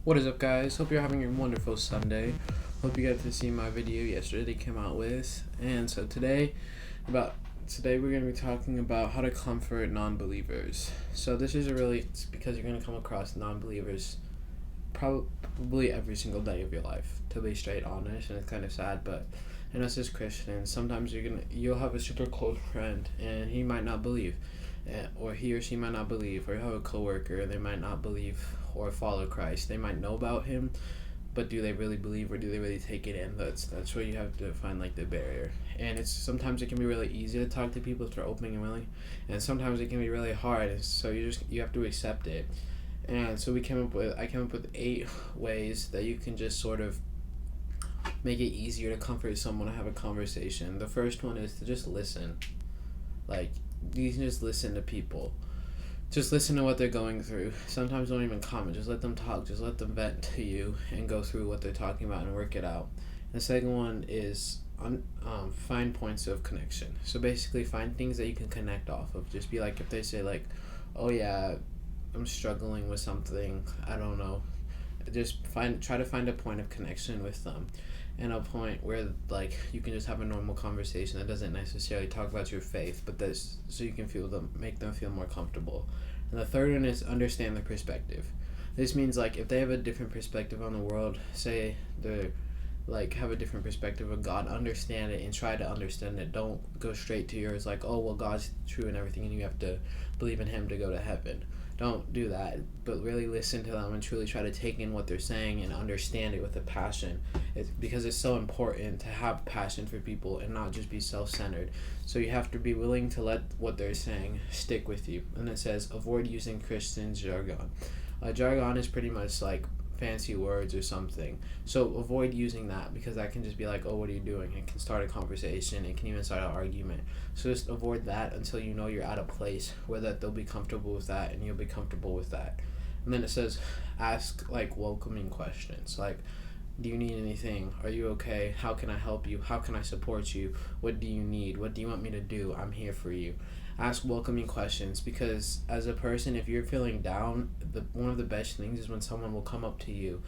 What is up, guys? Hope you're having a wonderful Sunday. Hope you got to see my video yesterday they came out with. And so today we're going to be talking about how to comfort non-believers. So this is it's because you're going to come across non-believers probably every single day of your life, to be straight honest, and it's kind of sad, but and us as Christians, sometimes you'll have a super close friend and he might not believe, or he or she might not believe, or you have a coworker, they might not believe or follow Christ. They might know about him, but do they really believe, or do they really take it in? That's where you have to find the barrier. And sometimes it can be really easy to talk to people if they're open and willing, and sometimes it can be really hard. And so you have to accept it. And so I came up with 8 ways that you can just sort of make it easier to comfort someone to have a conversation. The first one is to just listen. You can just listen to people. Just listen to what they're going through. Sometimes don't even comment. Just let them talk. Just let them vent to you and go through what they're talking about and work it out. The second one is find points of connection. So basically find things that you can connect off of. Just be if they say oh yeah, I'm struggling with something, I don't know. Just try to find a point of connection with them, and a point where you can just have a normal conversation that doesn't necessarily talk about your faith, but so you can make them feel more comfortable. And the third one is understand the perspective. This means if they have a different perspective on the world, say they're have a different perspective of God, understand it and try to understand it. Don't go straight to yours oh well, God's true and everything and you have to believe in him to go to heaven. Don't do that, but really listen to them and truly try to take in what they're saying and understand it with a passion. Because it's so important to have passion for people and not just be self-centered. So you have to be willing to let what they're saying stick with you. And it says avoid using Christian jargon. Jargon is pretty much fancy words or something. So avoid using that, because that can just be oh, what are you doing? It can start a conversation. It can even start an argument. So just avoid that until you know you're at a place where they'll be comfortable with that and you'll be comfortable with that. And then it says ask welcoming questions. Do you need anything? Are you okay? How can I help you? How can I support you? What do you need? What do you want me to do? I'm here for you. Ask welcoming questions, because as a person, if you're feeling down, one of the best things is when someone will come up to you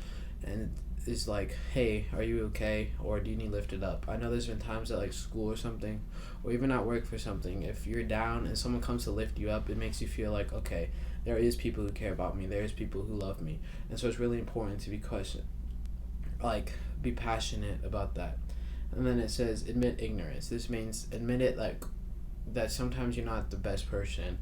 and is hey, are you okay? Or do you need lifted up? I know there's been times at school or something, or even at work for something, if you're down and someone comes to lift you up, it makes you feel okay, there is people who care about me, there's people who love me. And so it's really important to be passionate about that. And then it says admit ignorance. This means admit it that sometimes you're not the best person.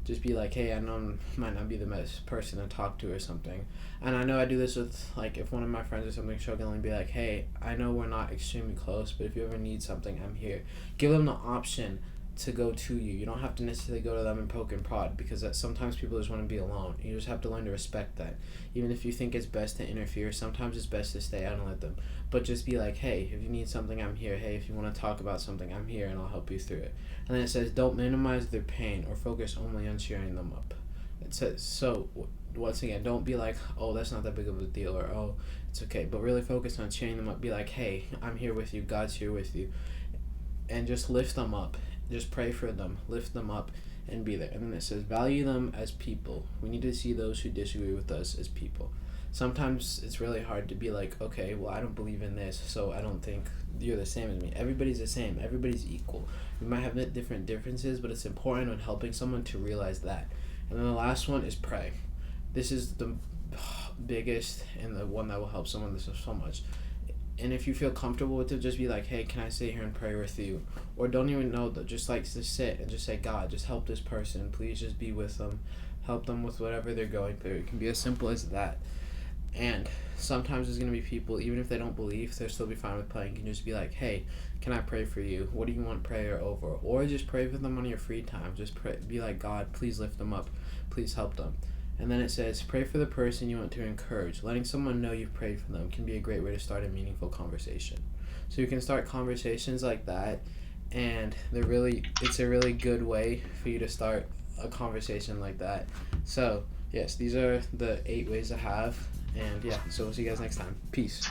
Just be hey, I know I might not be the best person to talk to or something. And I know I do this with if one of my friends or something struggling, be hey, I know we're not extremely close, but if you ever need something, I'm here. Give them the option to go to you. You don't have to necessarily go to them and poke and prod, because sometimes people just want to be alone. You just have to learn to respect that. Even if you think it's best to interfere, sometimes it's best to stay out and let them. But just be hey, if you need something, I'm here. Hey, if you want to talk about something, I'm here and I'll help you through it. And then it says don't minimize their pain or focus only on cheering them up. It says, so once again, don't be oh, that's not that big of a deal, or oh, it's okay, but really focus on cheering them up. Be hey, I'm here with you, God's here with you, and just lift them up. Just pray for them, lift them up, and be there. And then it says value them as people. We need to see those who disagree with us as people. Sometimes it's really hard to be okay, well, I don't believe in this, so I don't think you're the same as me. Everybody's the same. Everybody's equal. We might have different differences, but it's important when helping someone to realize that. And then the last one is pray. This is the biggest and the one that will help someone so much. And if you feel comfortable with it, just be hey, can I sit here and pray with you? Or don't even know, just just sit and just say, God, just help this person. Please just be with them. Help them with whatever they're going through. It can be as simple as that. And sometimes there's going to be people, even if they don't believe, they'll still be fine with praying. You can just be hey, can I pray for you? What do you want prayer over? Or just pray for them on your free time. Just pray, be God, please lift them up. Please help them. And then it says, pray for the person you want to encourage. Letting someone know you've prayed for them can be a great way to start a meaningful conversation. So you can start conversations like that, and it's a really good way for you to start a conversation like that. So, yes, these are the 8 ways I have. And yeah, so we'll see you guys next time. Peace.